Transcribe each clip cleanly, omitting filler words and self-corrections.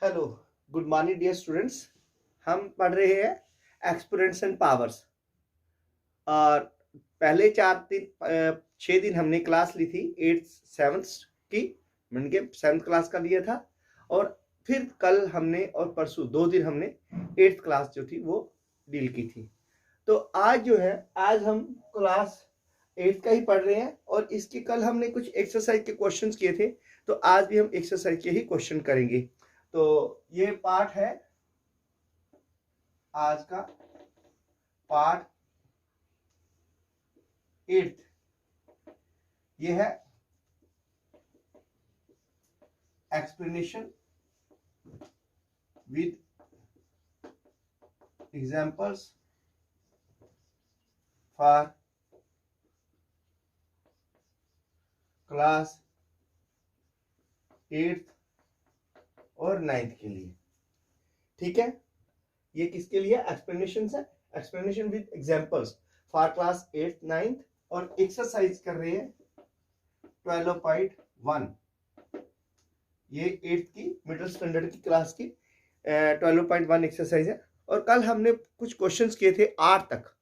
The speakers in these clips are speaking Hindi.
Hello, good morning dear students. हम पढ़ रहे हैं एक्सपोनेंट्स एंड पावर्स। और पहले 6 दिन हमने क्लास ली थी 8th 7th की, मैंने के 7th क्लास का लिया था। और फिर कल हमने और परसों 2 दिन हमने 8th क्लास जो थी वो डील की थी। तो आज जो है, आज हम क्लास 8th का ही पढ़ रहे हैं। और इसके कल हमने कुछ एक्सरसाइज के क्वेश्चंस किए थे, तो आज भी हम एक्सरसाइज के ही क्वेश्चन करेंगे। तो ये पार्ट है आज का, पार्ट 8th। ये है explanation with examples for class 8th और 9th के लिए। ठीक है, ये किसके लिए एक्सप्लेनेशन है? Explanation with examples for class 8th 9th। और एक्सरसाइज कर रहे हैं 12.1। ये 8th की मिडिल स्टैंडर्ड की क्लास की 12.1 एक्सरसाइज है। और कल हमने कुछ क्वेश्चंस किए थे 8 तक।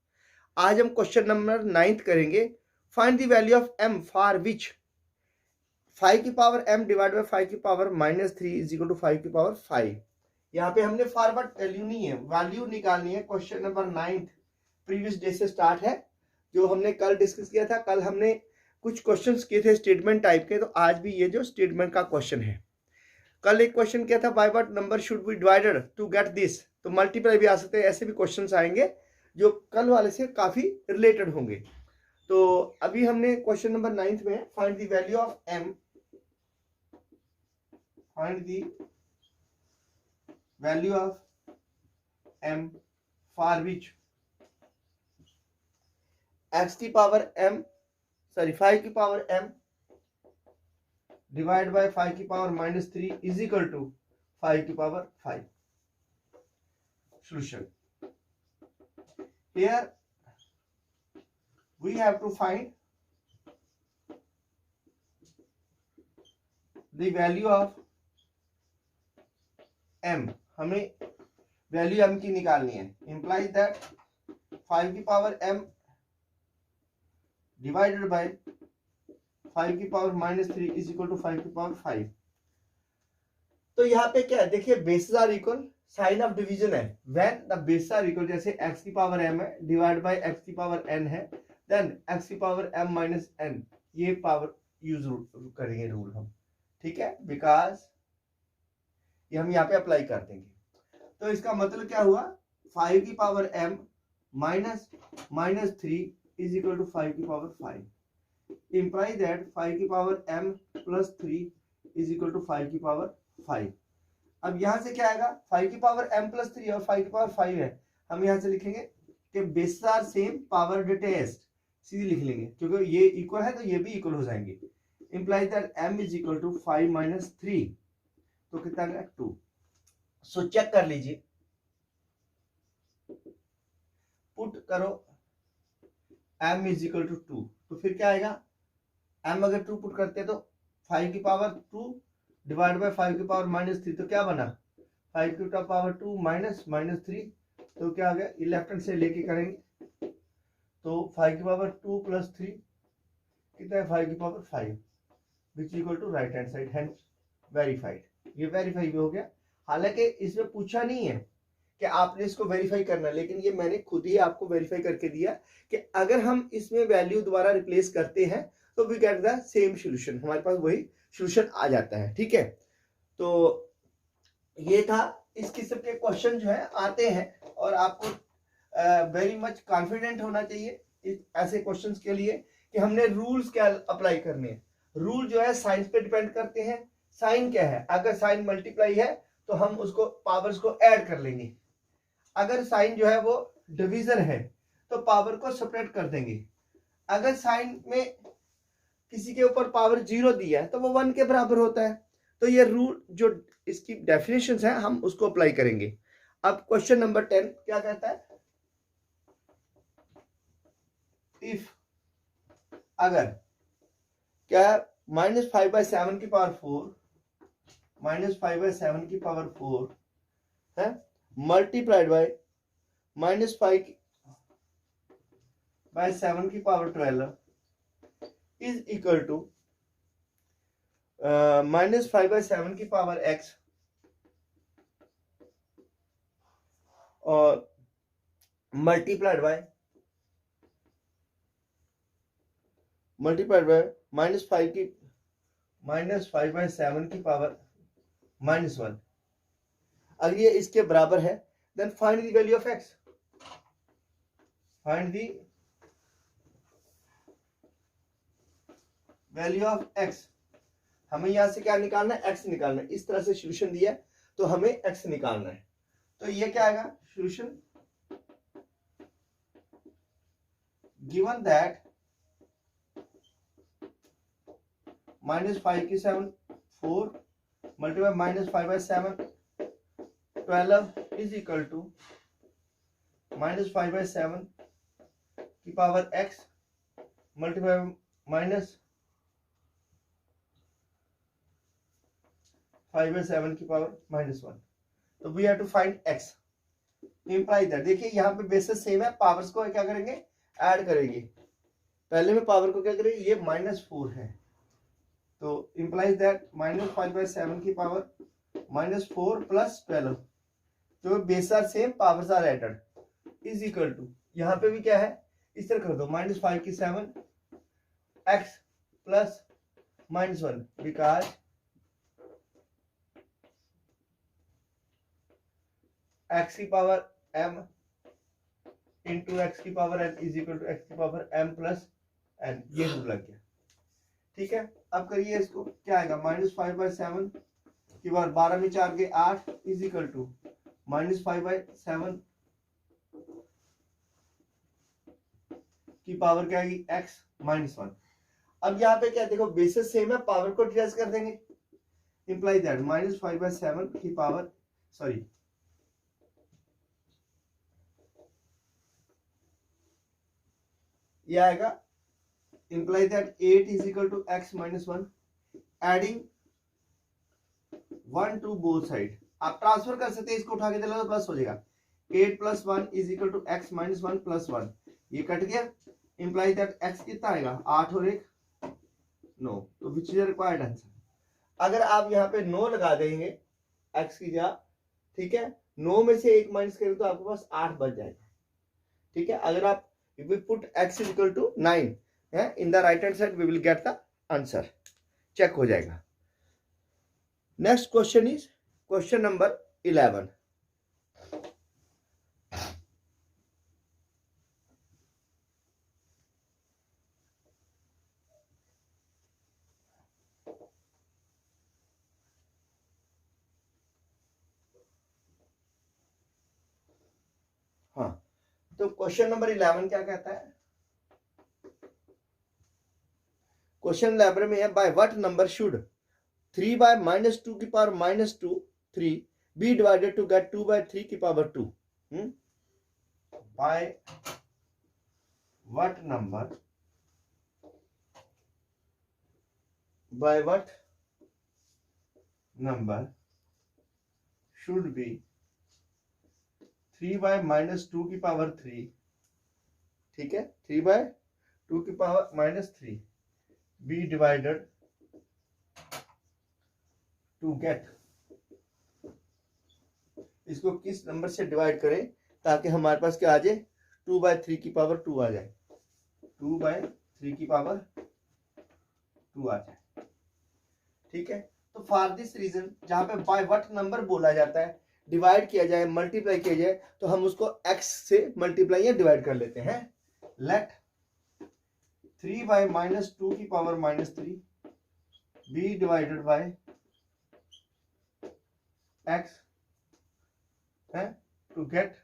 आज हम क्वेश्चन नंबर 9th करेंगे। Find the value of m for which 5 की पावर m डिवाइड बाय 5 की पावर -3 इज इक्वल टू 5 की पावर 5। यहाँ पे हमने फॉरवर्ड वैल्यू नहीं है, वैल्यू निकालनी है। Question number 9th previous day से स्टार्ट है, जो हमने कल डिस्कस किया था। कल हमने कुछ क्वेश्चंस किए थे स्टेटमेंट टाइप के, तो आज भी ये जो स्टेटमेंट का क्वेश्चन है। कल एक क्वेश्चन किया था, by what number should be divided to get this. तो मल्टीप्लाई भी आ सकते हैं, ऐसे भी क्वेश्चंस आएंगे जो कल वाले से काफी रिलेटेड होंगे। तो अभी हमने क्वेश्चन नंबर 9th में find the value of m, find the value of m for which x की पावर m, सॉरी 5 की पावर m डिवाइड बाय 5 की पावर -3 इज इक्वल टू 5 की power 5। Solution. Here we have to find the value of m। हमें वैल्यू m की निकालनी है। Implies that 5 की पावर m डिवाइडेड बाय 5 की पावर -3 इज इक्वल टू 5 की पावर 5। तो यहाँ पे क्या है, देखिए bases are equal, sign of division है। When the bases are equal, जैसे x की पावर m है डिवाइड बाय x की पावर n है, देन x की पावर m माइनस n, ये पावर यूज करेंगे रूल हम। ठीक है, बिकॉज ये हम यहाँ पे अप्लाई कर देंगे। तो इसका मतलब क्या हुआ, 5 की power m minus -3 is equal to 5 की पावर 5। इंप्लाई दैट 5 की power m plus 3 is equal to 5 की पावर 5। अब यहां से क्या आएगा, 5 की पावर m प्लस 3 और 5 की पावर 5 है। हम यहां से लिखेंगे कि base are same, power detest, सीधी लिख लेंगे, क्योंकि ये इक्वल है तो ये भी इक्वल हो जाएंगे। Implies that m is equal to 5 minus 3, तो कितना आ गया 2। सो चेक कर लीजिए, पुट करो m इज इक्वल टू 2, तो फिर क्या आएगा, m अगर 2 पुट करते हैं तो 5 की पावर 2 डिवाइड बाय 5 की पावर -3, तो क्या बना 5 की पावर 2 माइनस -3, तो क्या आ गया, ये लेफ्ट हैंड से लेके करेंगे तो 5 की पावर 2 प्लस 3 कितना है 5 की power 5 which equal to right hand side, hand verified. ये वेरीफाई भी हो गया। हालांकि इसमें पूछा नहीं है कि आपने इसको वेरीफाई करना, लेकिन ये मैंने खुद ही आपको वेरीफाई करके दिया कि अगर हम इसमें वैल्यू दोबारा रिप्लेस करते हैं तो we get the same solution, हमारे पास वही सॉल्यूशन आ जाता है। ठीक है, तो ये था। इस किस्म के क्वेश्चन जो है आते हैं, और आपको वेरी मच कॉन्फिडेंट होना चाहिए ऐसे क्वेश्चंस के लिए कि हमने रूल्स क्या अप्लाई करने हैं। रूल जो है साइंस पे डिपेंड करते हैं। साइन क्या है, अगर साइन मल्टीप्लाई है तो हम उसको पावर्स को ऐड कर लेंगे। अगर साइन जो है वो डिवीजन है तो पावर को सेपरेट कर देंगे। अगर साइन में किसी के ऊपर पावर 0 दिया है तो वो 1 के बराबर होता है। तो ये रूल जो इसकी डेफिनेशंस है हम उसको अप्लाई करेंगे। अब क्वेश्चन नंबर 10 क्या कहता है, इफ अगर क्या -5/7 की पावर 4 -5/7 की पावर 4 है, मल्टीप्लाइड बाय -5/7 की पावर 12 इज इक्वल टू -5/7 की पावर x और मल्टीप्लाइड बाय -5/7 की पावर -1। अगर ये इसके बराबर है then find the value of x, find the value of x। हमें यहां से क्या निकालना है, x निकालना है। इस तरह से सॉल्यूशन दिया है तो हमें x निकालना है। तो ये क्या आएगा, सॉल्यूशन गिवन दैट -5 की 7 4 मल्टीप्लाई -5/7 12 इज इक्वल टू -5/7 की पावर x मल्टीप्लाई -5/7 की पावर -1। तो we have to find x imply that. देखिए यहाँ पे बेसिस सेम है, पावर्स को क्या करेंगे, ऐड करेंगे। पहले में पावर को क्या करेंगे, ये -4 है तो इंप्लाइज दैट -5/7 की पावर -4 + 12 जो base are same powers are added is equal to, यहाँ पे भी क्या है इस तरह कर दो -5 की 7 x प्लस -1 बिकॉज x की पावर m इंटू x की power n is equal to x की पावर m प्लस n। ये रूल लग गया, ठीक है। अब करिए इसको, क्या आएगा -5/7 की पावर 12 में 4 के 8 इज इक्वल टू -5/7 की पावर क्या आएगी x -1। अब यहाँ पे क्या देखो बेसिस सेम है, पावर को डिवाइड कर देंगे, इंप्लाई दैट -5/7 की पावर सॉरी ये आएगा imply that 8 is equal to x -1 adding 1 to both side. आप ट्रांसफर कर सकते हैं, इसको उठा के चलो तो प्लस हो जाएगा 8 + 1 इज इक्वल टू x -1 + 1। ये कट गया, इंप्लाई दैट x कितना आएगा 8 और 1 9। तो विच इज रिक्वायर्ड आंसर। अगर आप यहाँ पे 9 लगा देंगे x की जगह, ठीक है, 9 में से 1 माइनस करें तो आपके पास 8 बच जाएगा, ठीक है। अगर आप if we put x is equal to 9 in the right hand side we will get the answer, check हो जाएगा। Next question is question number 11। हाँ, तो क्वेश्चन नंबर 11 क्या कहता है, क्वेश्चन 11 में है बाय व्हाट नंबर शुड 3/-2 की power -2 3 be divided to get 2/3 की power 2। By what number should be 3/-2 की पावर 3, ठीक है, 3/2 की power -3 be divided to get, इसको किस नंबर से डिवाइड करें ताकि हमारे पास क्या आ जाए 2/3 की पावर 2 आ जाए, 2/3 की पावर 2 आ जाए, ठीक है। तो फॉर दिस रीजन जहां पे बाय व्हाट नंबर बोला जाता है, डिवाइड किया जाए, मल्टीप्लाई किया जाए, तो हम उसको x से मल्टीप्लाई या डिवाइड कर लेते हैं। लेट 3/-2 की power -3 be divided by x है टू गेट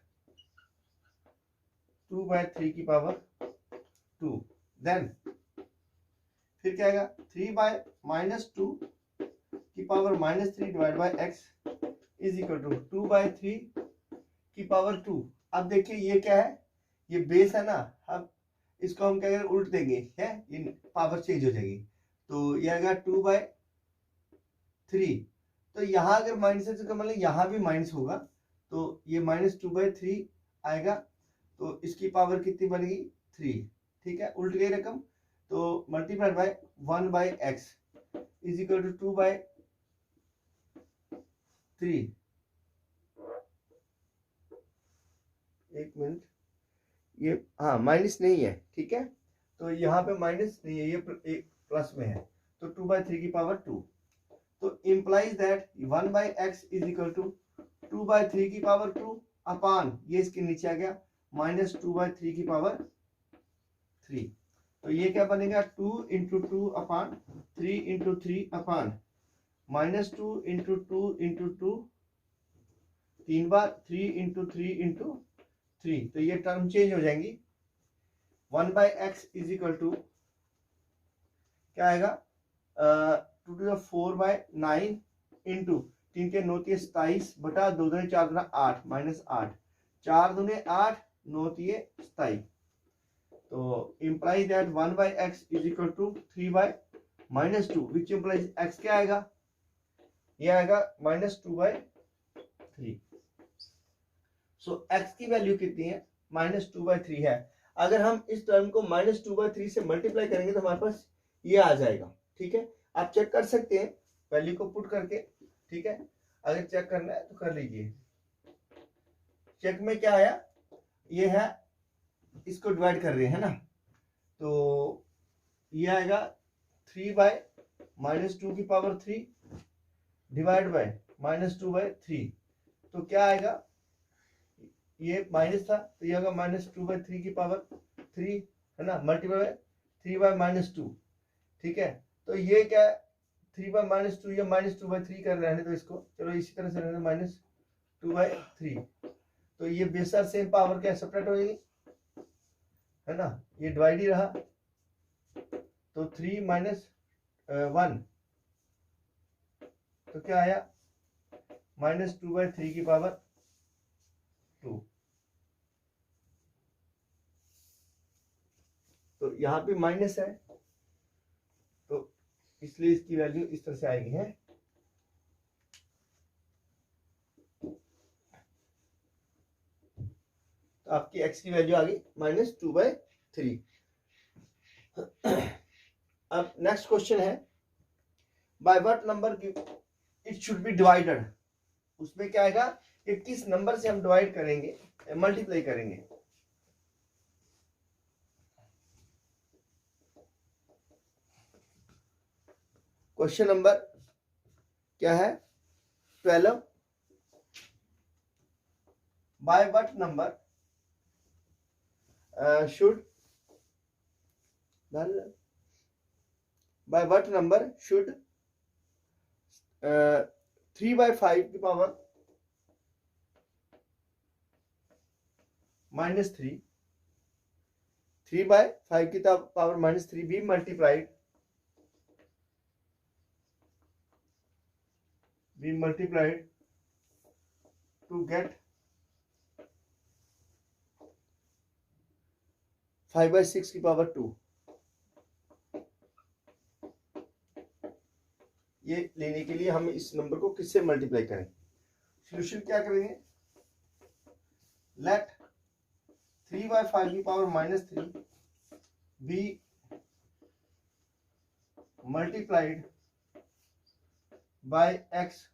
2/3 की पावर 2। देन फिर क्या आएगा 3/-2 की power -3 divide by x is equal to 2/3 की पावर 2। अब देखिए ये क्या है, ये बेस है ना, अब इसको हम क्या करें उल्ट देंगे, है ये पावर चेंज हो जाएगी, तो ये आएगा 2/3 तो यहाँ अगर माइनस है तो मतलब यहाँ भी माइनस होगा, तो ये -2/3 आएगा, तो इसकी पावर कितनी बनेगी 3, ठीक है, उल्ट गई रकम, तो multiplied by 1/x is equal to 2/3। एक मिनट, ये हाँ माइनस नहीं है, ठीक है, तो यहाँ पे माइनस नहीं है, ये प्लस में है, तो 2/3 की पावर 2, तो implies that 1/x is equal to 2/3 की पावर 2 अपान, ये इसके नीचे आ गया, -2/3 की पावर 3, तो ये क्या बनेगा 2 × 2 अपान 3 × 3 अपान -2 × 2 × 2, 3 बार 3 × 3 × 3, तो ये टर्म चेंज हो जाएंगी। 1/x इज इक्वल टू क्या आएगा 2⁴/9 इंटू 3 के 9 × 27 बटा 2 दूनी 4 दूना 8 -8, 4 दूने 8 9 × 27, तो implies that 1/x is equal to 3/-2 which implies x क्या आएगा, ये आएगा -2/3। सो x की वैल्यू कितनी है -2/3 है। अगर हम इस टर्म को -2/3 से मल्टीप्लाई करेंगे तो हमारे पास ये आ जाएगा, ठीक है, आप चेक कर सकते हैं वैल्यू को पुट करके, ठीक है, अगर चेक करना है तो कर लीजिए। चेक में क्या आया, ये है, इसको डिवाइड कर रहे हैं ना, तो ये आएगा 3/-2 की पावर 3 डिवाइड बाय -2/3, तो क्या आएगा, ये माइनस था तो ये होगा -2/3 की पावर 3 है ना, मल्टीप्लाई 3/-2, ठीक है, तो ये क्या 3/-2, ये -2/3 कर रहे हैं, तो इसको चलो इसी तरह से रहने -2/3, तो ये बेसर सेम पावर क्या सेपरेट हो जाएगी, है ना, ये डिवाइड ही रहा, तो 3 - 1, तो क्या आया -2/3 की पावर 2, तो यहाँ पे माइनस है, तो इसलिए इसकी वैल्यू इस तरह से आएगी है। तो आपकी x की वैल्यू आ गई -2/3। अब नेक्स्ट क्वेश्चन है, bye what number it should be divided, उसमें क्या आएगा कि किस नंबर से हम डिवाइड करेंगे, मल्टीप्लाई करेंगे। क्वेश्चन नंबर क्या है 12, bye what number should by what number should 3/5 की पावर -3, 3/5 की power -3 be multiplied to get 5/6 की पावर 2, ये लेने के लिए हम इस नंबर को किससे मल्टीप्लाई करें। सॉल्यूशन क्या करेंगे, लेट 3/5 की power -3 be multiplied by x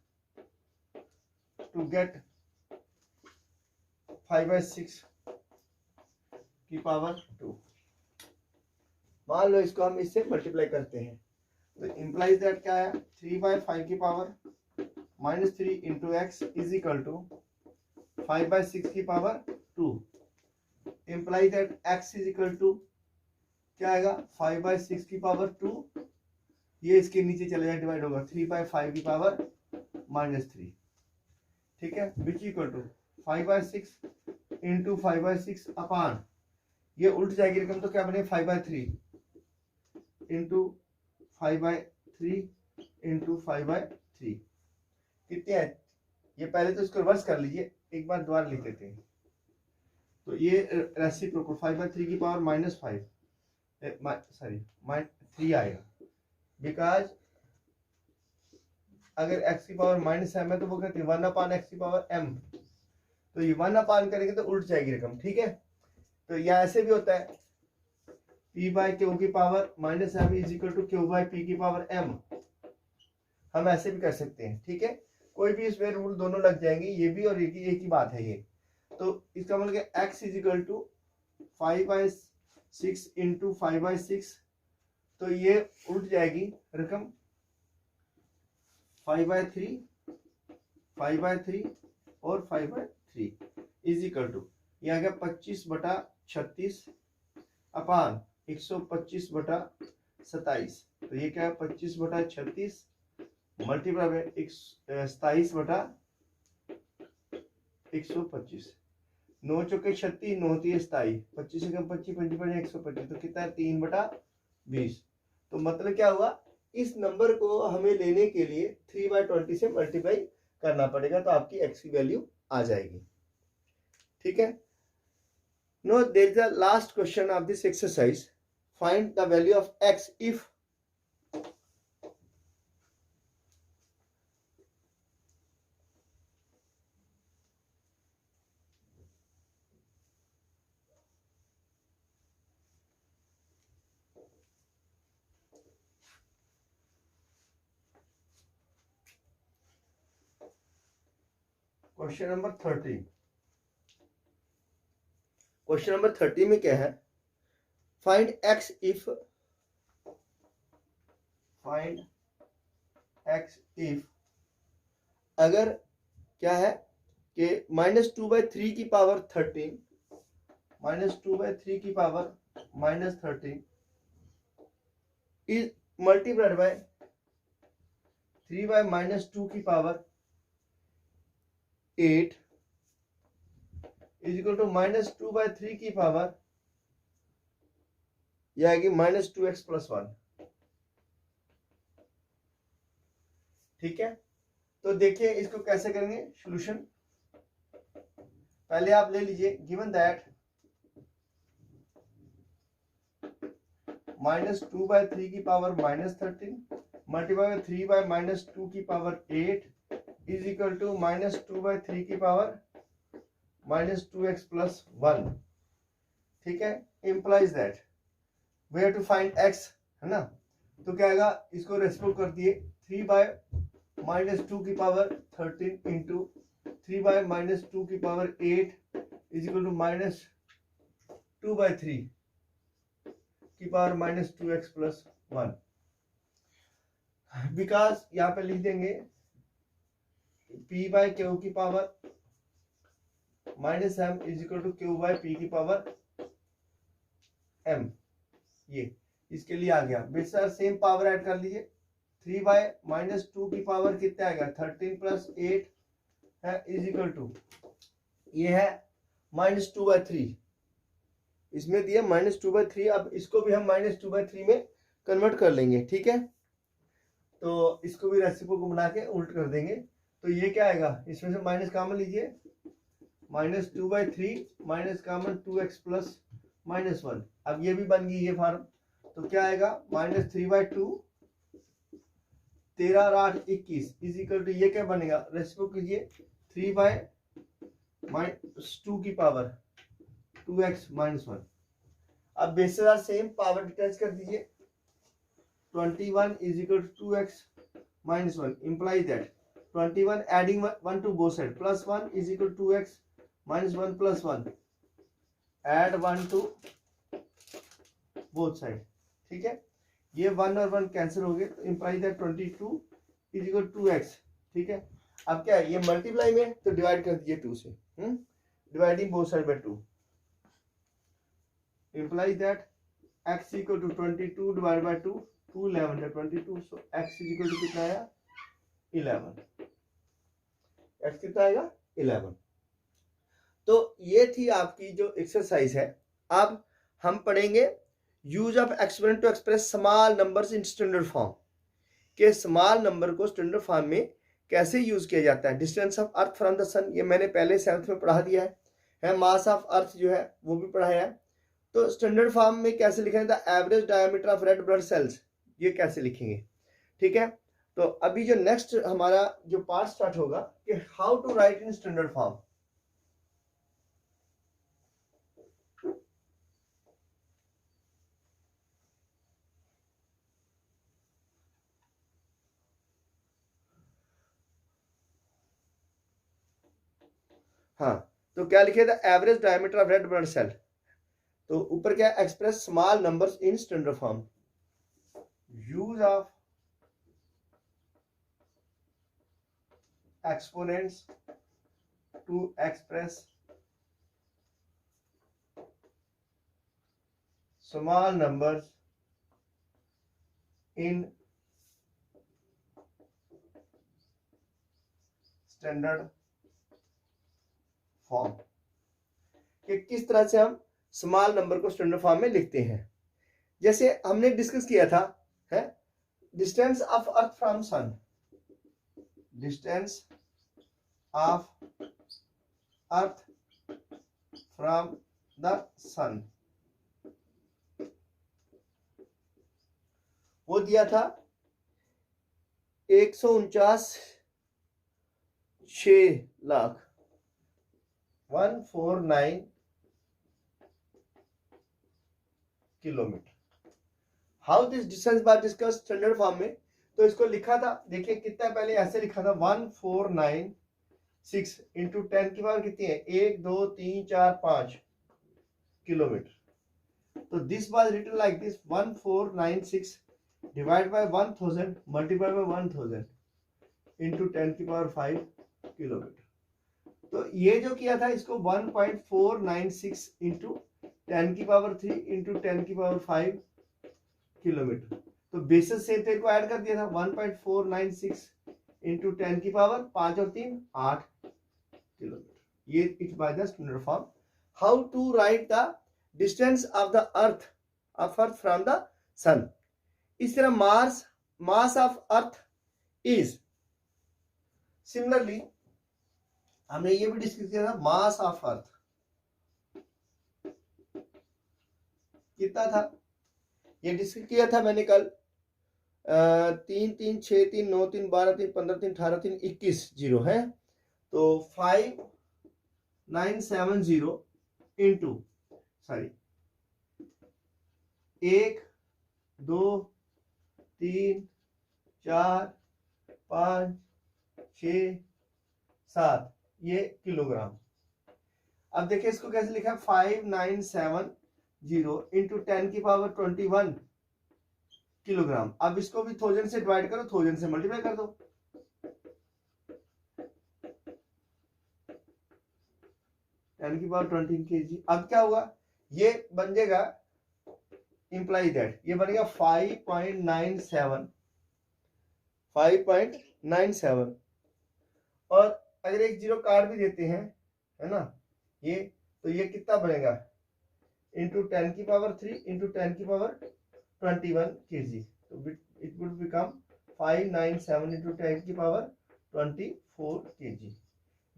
to get 5/6 की पावर 2। मान लो इसको हम इससे मल्टीप्लाई करते हैं, तो इम्प्लाइज दैट क्या है 3/5 की power -3 into x is equal to 5/6 की power 2, implies that x is equal to क्या आएगा 5/6 की पावर 2, ये इसके नीचे चले जाए डिवाइड होगा 3/5 की पावर -3, ठीक है, विच इक्वल टू 5/6 इंटू 5/6 अपान, ये उल्ट जाएगी रकम, तो क्या बने 5/3 इंटू 5/3 इंटू 5/3 कितने हैं, ये पहले तो इसको रिवर्स कर लीजिए, एक बार दोबारा लिख देते हैं, तो ये रेसिप्रोकल 5/3 की पावर -5 3 आएगा, बिकॉज अगर x की पावर माइनस m है तो वो कहते हैं 1/x की पावर m, तो ये 1/, करेंगे तो उल्ट जाएगी रकम, ठीक है। तो यह ऐसे भी होता है p/q की power minus m is equal to q/p की पावर m, हम ऐसे भी कर सकते हैं, ठीक है। कोई भी इसमें रूल दोनों लग जाएंगे, ये भी और ये की एक ही बात है ये। तो इसका मतलब x is equal to 5/6 into 5/6, तो ये उल्ट जाएगी रकम 5/3 5/3 और 5/3 इज इक्वल टू, ये आ गया 25/36 अपान 125/27। तो ये क्या है 25/36 मल्टीप्लाई में 27/125, 9 चौके 36, 9 3 27, 25 से कम 25, 25 125, तो कितना है 3/20। तो मतलब क्या हुआ, इस नंबर को हमें लेने के लिए 3/20 से मल्टीप्लाई करना पड़ेगा, तो आपकी x की वैल्यू आ जाएगी, ठीक है। No there is the last question of this exercise, find the value of x if question number 30। Question number 30 में क्या है, फाइंड x इफ अगर क्या है कि -2/3 की पावर 13 -2/3 की पावर -13 इज मल्टीप्लाइड बाय 3/-2 की पावर 8 इज इक्वल टू -2/3 की पावर, यह आएगी -2x + 1, ठीक है। तो देखिए इसको कैसे करेंगे सॉल्यूशन। पहले आप ले लीजिए गिवन दैट -2/3 की पावर -13 मल्टीप्लाई बाय 3/-2 की पावर 8 इज इक्वल टू -2/3 की पावर -2x + 1, ठीक है। Implies that we have to find x, है ना। तो क्या आएगा, इसको रेस्पोक कर दिए 3/-2 की पावर 13 इंटू 3/-2 की पावर 8 इज इक्वल टू -2/3 की पावर -2x + 1, बिकॉज यहाँ पे लिख देंगे p/q की power -m is equal to q/p की पावर m, ये इसके लिए आ गया। बेशर सेम पावर ऐड कर लीजिए, 3/-2 की पावर कितना आएगा 13 + 8 है इज इक्वल टू, ये है -2/3, इसमें दिया -2/3, अब इसको भी हम -2/3 में कन्वर्ट कर लेंगे, ठीक है। तो इसको भी रेसिप्रोकल बना के उल्ट कर देंगे, तो ये क्या आएगा, इसमें से माइनस कॉमन लीजिए, -2/3 माइनस कॉमन 2x + -1, अब ये भी बन गई ये फॉर्म। तो क्या आएगा -3/2 13 और 8 21 इज इक्वल टू, ये क्या बनेगा रेसिप्रोकल कीजिए 3/-2 की पावर 2x - 1। अब बेसिस सेम पावर डिटैच कर दीजिए, 21 is equal to 2x - 1 implies that 21 adding 1 to both sides +1 is equal to 2x - 1 + 1, add 1 to both sides, ठीक है। ये 1 और 1 कैंसिल हो गए, तो implies that 22 is equal to 2x, ठीक है। अब क्या है, ये मल्टीप्लाई में तो डिवाइड कर दीजिए 2 से, dividing both side by 2 implies that x equal to 22 divided by 2 11 है 22, so x is equal to कितना आया 11, x कितना आएगा 11। तो ये थी आपकी जो एक्सरसाइज है। अब हम पढ़ेंगे use of experiment to express small numbers in standard form, के स्मॉल नंबर को स्टैंडर्ड फॉर्म में कैसे यूज किया जाता है। Distance of earth from the sun, ये मैंने पहले 7th में पढ़ा दिया है। मास ऑफ अर्थ जो है वो भी पढ़ाया है। तो स्टैंडर्ड फॉर्म में कैसे लिखेंगे, the average diameter of red blood cells, ये कैसे लिखेंगे, ठीक है। तो अभी जो नेक्स्ट हमारा जो पार्ट स्टार्ट होगा कि how to write in standard form. हाँ, तो क्या लिखे the average diameter of red blood cell, तो ऊपर क्या express small numbers in standard form, use of exponents to express small numbers in standard form, कि किस तरह से हम स्मॉल नंबर को स्टैंडर्ड फॉर्म में लिखते हैं। जैसे हमने डिस्कस किया था है distance of earth from sun, distance of earth from the sun, वो दिया था 149,600,000 149 kilometre. How this distance by discuss standard form में, तो इसको लिखा था, देखिए कितना पहले ऐसे लिखा था 1,496 इंटू 10 की पावर कितनी है 1 2 3 4 5 किलोमीटर। तो this was written like this 1496 divide by 1000 multiply by 1000 into 10 की पावर 5 किलोमीटर। तो ये जो किया था इसको 1.496 इंटू 10 की पावर 3 इंटू 10 की पावर 5 किलोमीटर। तो बेसिस से तेरे को ऐड कर दिया था 1.496 इंटू 10 की पावर 5 और 3 8 किलोमीटर। ये it by the standard form. How to write the distance of the earth from the sun. इस तरह mass of earth is, similarly हमने ये भी डिस्कस किया था मास ऑफ अर्थ कितना था, ये डिस्कस किया था मैंने कल 3 3 6 3 9 3 12 3 15 3 18 3 21 जीरो है, तो 5970 इंटू 1 2 3 4 5 6 7 ये किलोग्राम। अब देखिए इसको कैसे लिखा 5970 इंटू 10 की पावर 21 किलोग्राम। अब इसको भी 1000 से डिवाइड करो, 1000 से मल्टीप्लाई कर दो, 10 की पावर 20 kg। अब क्या होगा, ये बन जाएगा इंप्लाई दैट ये बनेगा 5.97 और अगर एक जीरो काट भी देते हैं है ना ये, तो ये कितना बनेगा इंटू 10 की पावर 3 इंटू 10 की पावर 21 kg। तो इट वुड बिकम 597 इंटू 10 की पावर 24 kg।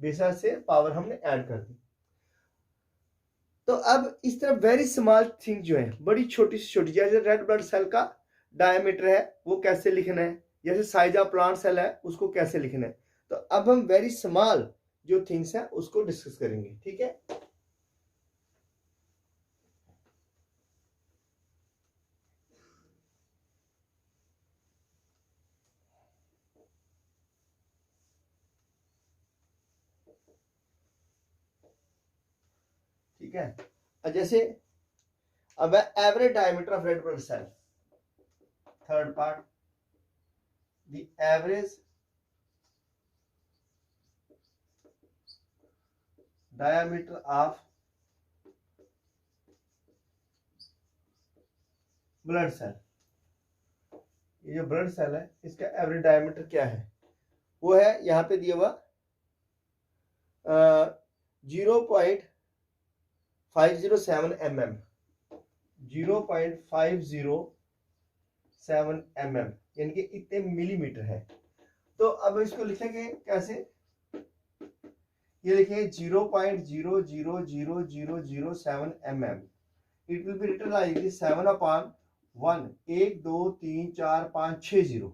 बेशक से पावर हमने ऐड कर दी। तो अब इस तरह वेरी स्मॉल थिंग जो है बड़ी छोटी से छोटी, जैसे रेड ब्लड सेल का डायमीटर है वो कैसे लिखना है, जैसे साइज ऑफ प्लांट सेल है उसको कैसे लिखना है। तो अब हम वेरी स्मॉल जो थिंग्स है उसको डिस्कस करेंगे, ठीक है। ठीक है, जैसे अब average diameter of red blood cell, third part, the average diameter of blood cell. ये जो ब्लड सेल है इसका एवरेज डायमीटर क्या है, वो है यहां पे दिया हुआ 0.507 mm, 0.507 mm यानी कि इतने मिलीमीटर है। तो अब इसको लिखेंगे कैसे, ये लिखेंगे 0.00007 mm। It will be written like this 7/1 1 2 3 4 5 6 0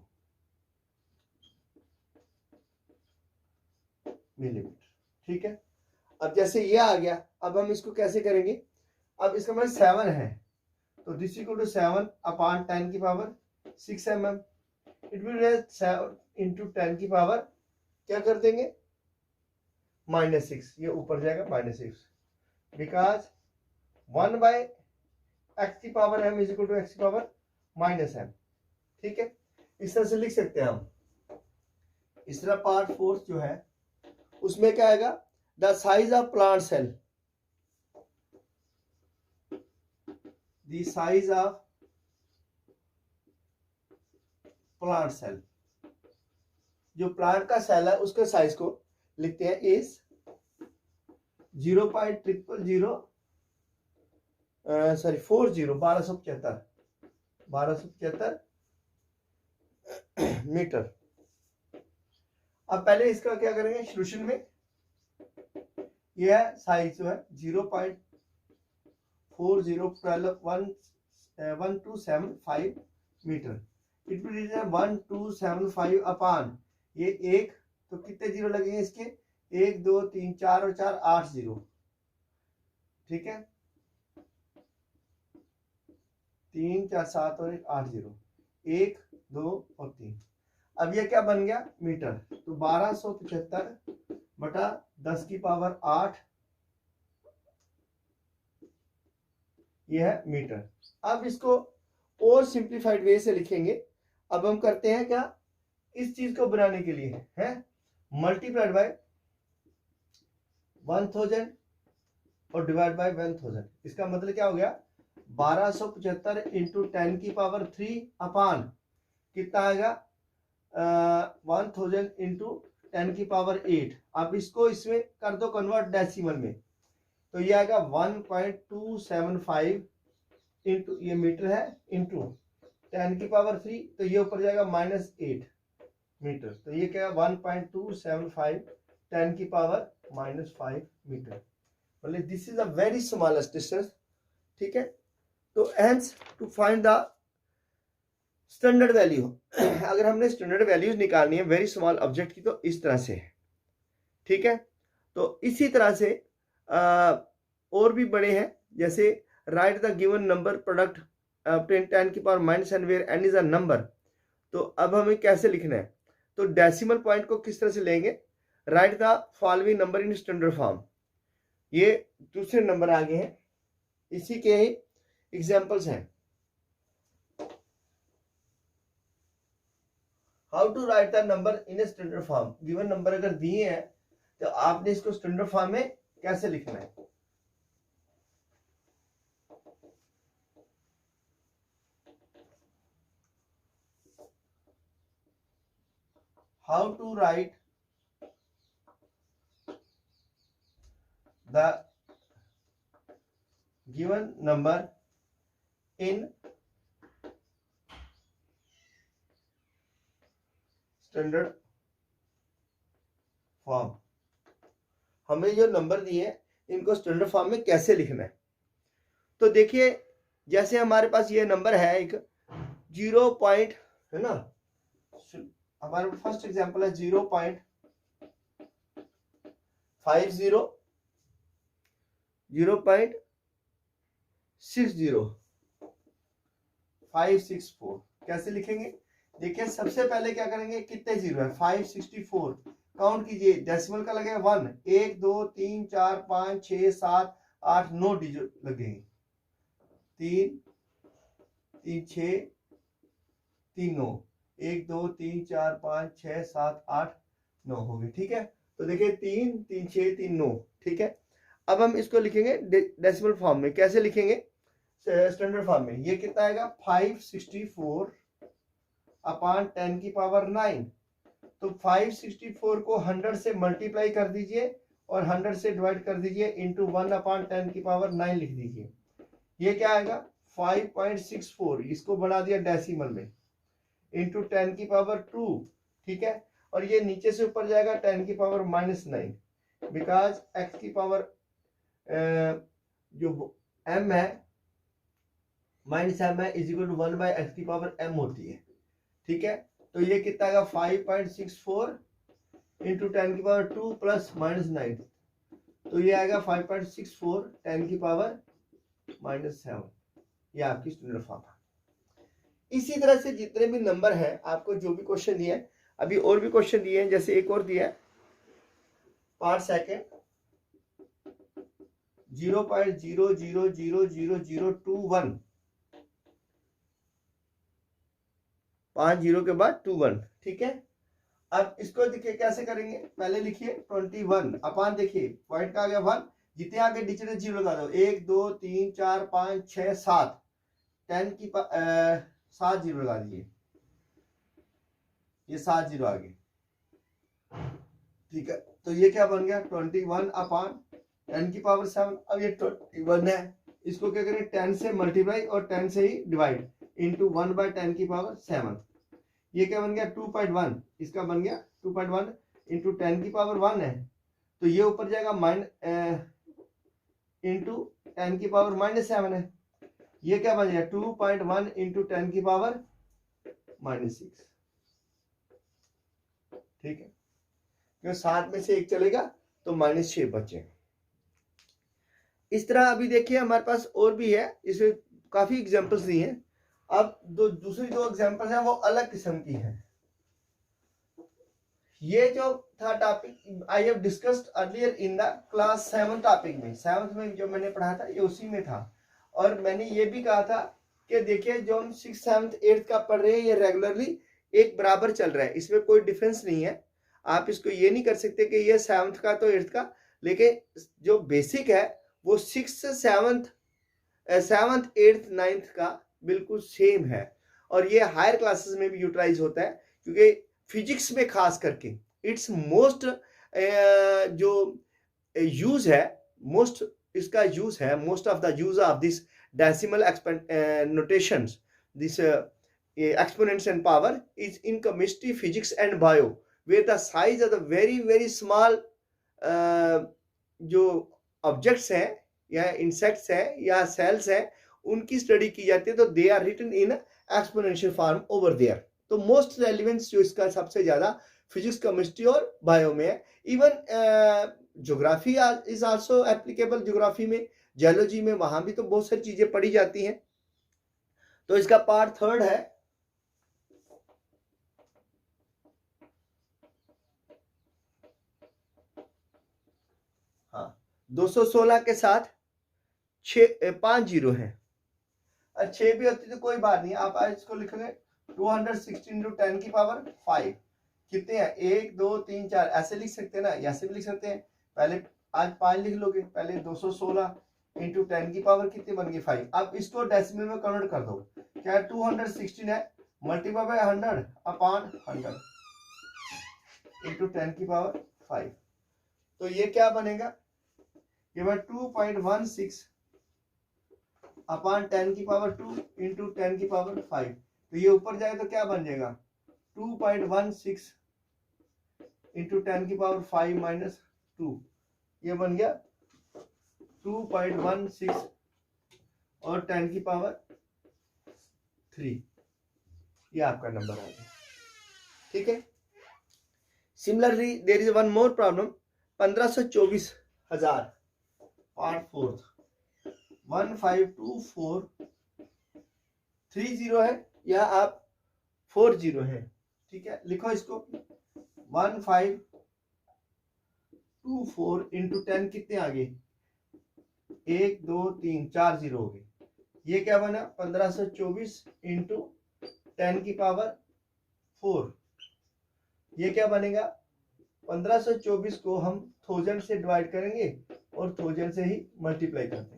millimetre. ठीक है, अब जैसे ये आ गया, अब हम इसको कैसे करेंगे, अब इसका मतलब 7 है तो दिस इक्वल टू 7 अपॉन 10 की power 6 mm। It will 7 into 10 की पावर क्या कर देंगे -6, ये ऊपर जाएगा -6 बिकॉज 1 बाय x की power m is equal to x की पावर -m। ठीक है, इस तरह से लिख सकते हैं हम। इस तरह पार्ट 4 जो है उसमें क्या आएगा, the size of plant cell, the size of plant cell, जो प्लांट का सेल है उसके साइज को लिखते हैं इज 1275 मीटर। अब पहले इसका क्या करेंगे सॉल्यूशन में, यह है साइज जो है 0.401275 मीटर। इट विल 1275 अपॉन ये एक, तो कितने जीरो लगेंगे इसके, 1 2 3 4 और 4 8 जीरो। ठीक है, 3 4 7 और 1 8 जीरो, 1 2 और 3। अब ये क्या बन गया मीटर, तो 1275 बटा 10 की पावर 8 ये है मीटर। अब इसको और सिंप्लीफाइड वे से लिखेंगे। अब हम करते हैं क्या, इस चीज को बनाने के लिए है मल्टीप्लाइड बाय 1000 और डिवाइड बाय 1000। इसका मतलब क्या हो गया, 1275 इंटू 10 की पावर 3 अपान कितना आएगा 1000 इंटू 10 की पावर 8। अब इसको इसमें कर दो कन्वर्ट डेसिमल में, तो ये आएगा 1.275 इंटू, ये मीटर है, इंटू 10 की पावर 3, तो ये ऊपर जाएगा -8 मीटर। तो ये क्या है 1.275 10 की पावर -5 मीटर। मतलब this is a very smallest distance. ठीक है, तो hence to find the standard value, अगर हमने स्टैंडर्ड वैल्यूज निकालनी है वेरी स्मॉल ऑब्जेक्ट की तो इस तरह से है। ठीक है, तो इसी तरह से और भी बड़े हैं, जैसे write the given number product 10 की power -n where n is a number. तो अब हमें कैसे लिखना है, तो डेसिमल पॉइंट को किस तरह से लेंगे, write the following number in standard form. ये दूसरे नंबर आगे हैं, इसी के ही एग्जांपल्स हैं। How to write the number in standard form, given number अगर दिए हैं तो आपने इसको स्टैंडर्ड फॉर्म में कैसे लिखना है। How to write the given number in standard form. हमें जो नंबर दिए इनको स्टैंडर्ड फॉर्म में कैसे लिखना है, तो देखिए जैसे हमारे पास ये नंबर है एक 0 पॉइंट है ना, हमारा फर्स्ट एग्जांपल है 0.50 0.60 564। कैसे लिखेंगे, देखिए सबसे पहले क्या करेंगे, कितने जीरो है 564, काउंट कीजिए, डेसिमल का लगेगा 1, 1 2 3 4 5 6 7 8 9 डिजिट लगेंगे, 3 3 6 3 9, 1 2 3 4 5 6 7 8 9 हो गए। ठीक है, तो देखिए 3 3 6 3 9। ठीक है, अब हम इसको लिखेंगे डेसिमल फॉर्म में। कैसे लिखेंगे स्टैंडर्ड फॉर्म में, ये कितना आएगा 564 अपॉन 10 की पावर 9। तो 564 को 100 से मल्टीप्लाई कर दीजिए और 100 से डिवाइड कर दीजिए इंटू 1 अपॉन 10 की पावर 9 लिख दीजिए। ये क्या आएगा 5.64, इसको बढ़ा दिया डेसिमल में, इंटू 10 की पावर 2। ठीक है, और ये नीचे से ऊपर जाएगा 10 की पावर -9, बिकॉज x की पावर जो m है -m है is equal to 1 by x की पावर m होती है। ठीक है, तो ये कितना आएगा 5.64 इंटू 10 की पावर 2 प्लस माइनस 9, तो ये आएगा 5.64 10 की पावर माइनस 7। ये आपकी स्टैंडर्ड फॉर्म है। इसी तरह से जितने भी नंबर है आपको जो भी क्वेश्चन दिए हैं, अभी और भी क्वेश्चन दिए हैं, जैसे एक और दिया है पार्ट सेकेंड 0.00000021, 5 जीरो के बाद 21, ठीक है। अब इसको देखिए कैसे करेंगे, पहले लिखिए 21 अपान, देखिए पॉइंट का आ गया 1, जितने आगे डिजिट जीरो लगा दो, 1 2 3 4 5 6 7, 10 की 7 जीरो लगा दिए, ये 7 जीरो आ गए, ठीक है। तो ये क्या बन गया 21 अपान 10 की पावर 7। अब ये 21 है, इसको क्या करें 10 से मल्टीप्लाई और 10 से ही डिवाइड इंटू 1/10 की पावर 7। ये क्या बन गया 2.1, इसका बन गया 2.1 इंटू 10 की पावर 1 है, तो ये ऊपर जाएगा इंटू 10 की पावर -7 है, ये क्या बन गया 2.1 इंटू 10 की पावर -6, ठीक है। क्यों 7 में से एक चलेगा तो -6 बचे। इस तरह अभी देखिए हमारे पास और भी है, इसमें काफी एग्जांपल्स दिए हैं। अब दूसरी दो एग्जांपल्स हैं वो अलग किस्म की हैं। ये जो था topic I have discussed earlier in the class 7 topic में, 7th में जो मैंने पढ़ा था ये उसी में था। और मैंने ये भी कहा था कि देखिए जो हम 6th 7th 8th का पढ़ रहे हैं ये रेगुलरली एक बराबर चल रहा है, इसमें कोई डिफरेंस नहीं है। आप इसको ये नहीं कर सकते कि ये 7th का तो 8th का, लेकिन जो बेसिक है वो 6th 7th 8th 9th का बिल्कुल सेम है। और ये हायर क्लासेस में भी यूटिलाइज होता है, क्योंकि फिजिक्स में खास करके इट्स मोस्ट जो यूज है, मोस्ट इसका यूज है, most of the use of this decimal notations, this exponents and power is in chemistry, physics and bio, where the size of the very small जो ऑब्जेक्ट्स हैं या इंसेक्ट्स हैं या सेल्स हैं उनकी स्टडी की जाती है, तो they are written in exponential form over there. तो मोस्ट रेलिवेंस जो इसका सबसे ज्यादा फिजिक्स, केमिस्ट्री और बायो में है। Even geography is also applicable, geography में, जियोलॉजी में, वहां भी तो बहुत सारी चीजें पढ़ी जाती हैं। तो इसका पार्ट थर्ड है हाँ 216 के साथ 5 जीरो है, 6 भी होती तो कोई बात नहीं, आप आज इसको लिखोगे 216 इंटू 10 की पावर 5, कितने हैं 1 2 3 4, ऐसे लिख सकते हैं ना, ऐसे भी लिख सकते हैं। पहले आज 5 लिख लोगे, पहले 216 इंटू 10 की पावर कितनी बन गई 5। अब इसको डेसिमल में कन्वर्ट कर दो, क्या 216 है मल्टीप्लाई बाय 100 अपॉन 100 इंटू 10 की पावर 5, तो ये क्या बनेगा, ये 2.16 अपॉन 10 की पावर 2 इंटू 10 की पावर 5, तो ये ऊपर जाए तो क्या बन जाएगा 2.16 इंटू 10 की पावर 5 माइनस 2, ये बन गया 2.16 और 10 की पावर 3, ये आपका नंबर आ गया, ठीक है। Similarly there is one more problem, 1524,000 part fourth 152430 है या आप 40 है, ठीक है। लिखो इसको 1524 इंटू 10 कितने आ गए 1 2 3 4 जीरो हो गए, ये क्या बना 1524 इंटू 10 की पावर 4, ये क्या बनेगा 1524 को हम 1000 से डिवाइड करेंगे और 1000 से ही मल्टीप्लाई कर देंगे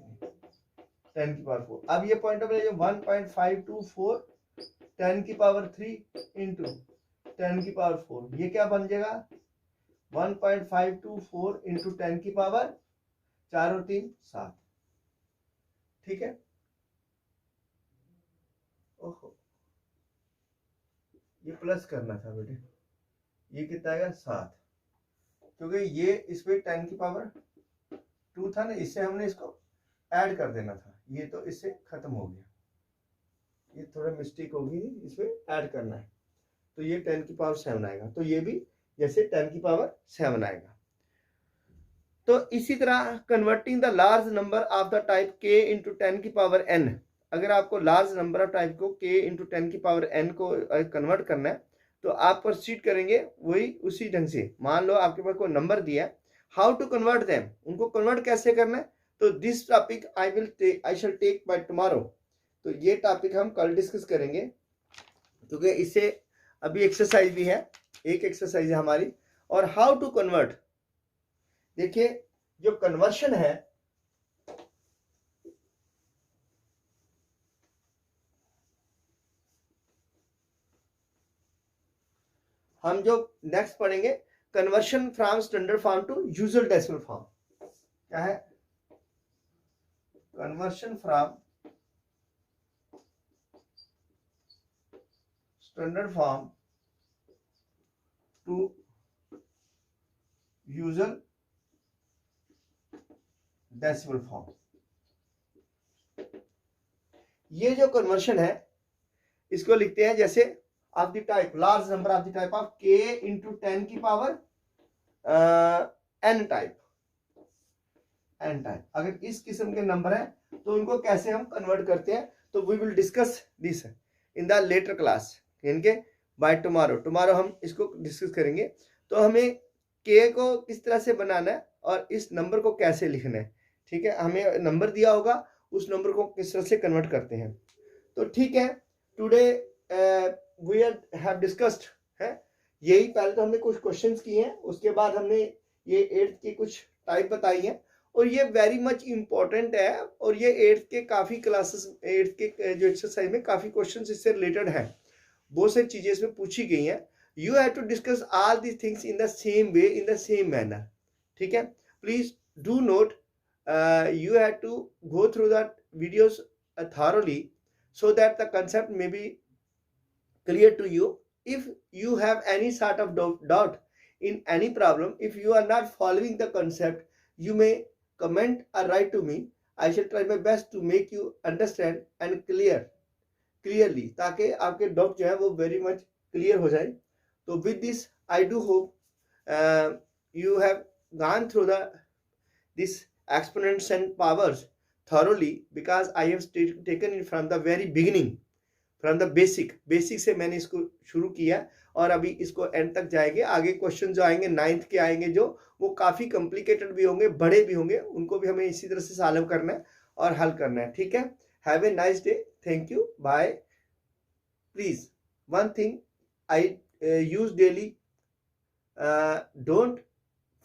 10 की पावर 4। अब ये पॉइंट ऑफ व्यू 1.524 10 की पावर 3 इंटू 10 की पावर 4, ये क्या बन जाएगा 1.524 इंटू 10 की पावर 4 और 3 7, ठीक है। ओहो ये प्लस करना था बेटे, ये कितना आएगा 7, क्योंकि ये इसमें 10 की पावर 2 था ना, इससे हमने इसको ऐड कर देना था, ये तो इससे खत्म हो गया, ये थोड़ा मिस्टेक होगी, इसमें ऐड करना है, तो ये 10 की पावर 7 आएगा, तो ये भी जैसे 10⁻7 आएगा। तो इसी तरह converting the large number of the type k into 10⁻n, अगर आपको लार्ज नंबर ऑफ टाइप को k इंटू 10⁻n को कन्वर्ट करना है तो आप प्रोसीड करेंगे वही उसी ढंग से। मान लो आपके पास कोई नंबर दिया है, हाउ टू कन्वर्ट देम, उनको कन्वर्ट कैसे करना है, तो this topic I shall take by tomorrow. तो ये टॉपिक हम कल डिस्कस करेंगे, क्योंकि इससे अभी एक्सरसाइज भी है, एक एक्सरसाइज है हमारी। और हाउ टू कन्वर्ट, देखिए जो कन्वर्शन है, हम जो नेक्स्ट पढ़ेंगे conversion from standard form to usual decimal form. क्या है? Conversion from standard form to usual decimal form. ये जो कन्वर्शन है इसको लिखते हैं जैसे of the type large number of the type of k into 10⁻n type. अगर इस किस्म के नंबर है तो उनको कैसे हम कन्वर्ट करते हैं, तो we will discuss this in the later class, इनके बाय टुमारो हम इसको डिस्कस करेंगे। तो हमें k को किस तरह से बनाना है और इस नंबर को कैसे लिखना है, ठीक है। हमें नंबर दिया होगा, उस नंबर को किस तरह से कन्वर्ट करते हैं। तो ठीक है, टुडे वी हैव डिस्कस्ड है यही। पहले तो हमने कुछ क्वेश्चंस किए हैं, उसके बाद हमने ये 8th की कुछ टाइप बताई है, और ये वेरी मच इम्पोर्टेंट है। और ये 8th के काफ़ी क्लासेस, 8th के जो एक्सरसाइज में काफ़ी क्वेश्चंस इससे रिलेटेड है, बहुत सारी चीज़ें इसमें पूछी गई हैं। You have to discuss all these things in the same way, in the same manner, ठीक है। Please do note, you have to go through the videos thoroughly so that the concept may be clear to you. If you have any sort of doubt in any problem, if you are not following the concept, you may comment or write to me. I shall try my best to make you understand and clearly, ताकि आपके डाउट जो है वो वेरी मच क्लियर हो जाए। तो with this I do hope you have gone through this exponents and powers thoroughly, because I have taken it from the very beginning, from the basic से मैंने इसको शुरू किया, और अभी इसको एंड तक जाएंगे। आगे क्वेश्चन जो आएंगे 9th के आएंगे जो, वो काफ़ी कॉम्प्लिकेटेड भी होंगे, बड़े भी होंगे, उनको भी हमें इसी तरह से सॉल्व करना है और हल करना है, ठीक है। Have a nice day, thank you, bye. Please one thing I use daily, don't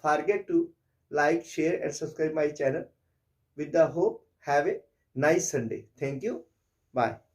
forget to like, share and subscribe my channel. With the hope, have a nice Sunday. Thank you. Bye.